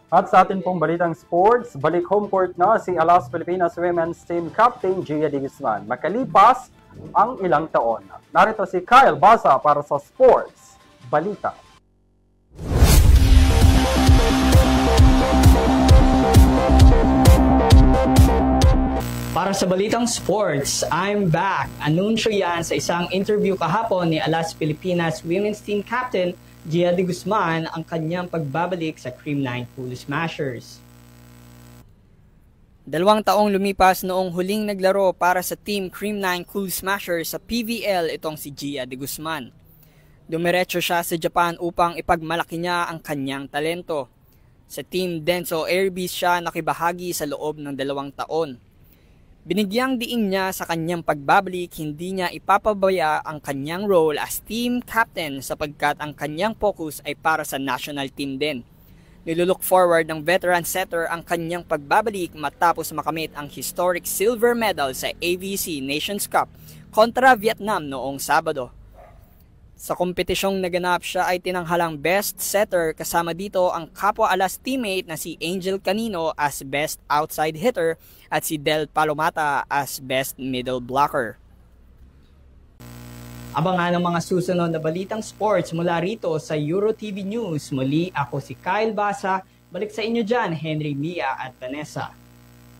At sa atin pong balitang sports, balik home court na si Alas Pilipinas Women's Team Captain Gia de Guzman makalipas ang ilang taon. Narito si Kyle Basa para sa Sports Balita. Para sa Balitang Sports, I'm back. Anunsyo yan sa isang interview kahapon ni Alas Pilipinas Women's Team Captain Gia de Guzman ang kanyang pagbabalik sa Cream 9 Cool Smashers. 2 taong lumipas noong huling naglaro para sa Team Cream 9 Cool Smashers sa PVL itong si Gia de Guzman. Dumiretso siya sa Japan upang ipagmalaki niya ang kanyang talento. Sa Team Denso Airbees siya nakibahagi sa loob ng 2 taon. Binigyang diin niya sa kanyang pagbabalik, hindi niya ipapabaya ang kanyang role as team captain sapagkat ang kanyang focus ay para sa national team din. Nilulook forward ng veteran setter ang kanyang pagbabalik matapos makamit ang historic silver medal sa AVC Nations Cup kontra Vietnam noong Sabado. Sa kompetisyong naganap siya ay tinanghalang best setter kasama dito ang kapwa Alas teammate na si Angel Canino as best outside hitter at si Del Palomata as best middle blocker. Abangan ang mga susunod na balitang sports mula rito sa EuroTV News. Muli ako si Kyle Basa. Balik sa inyo dyan, Henry, Mia at Vanessa.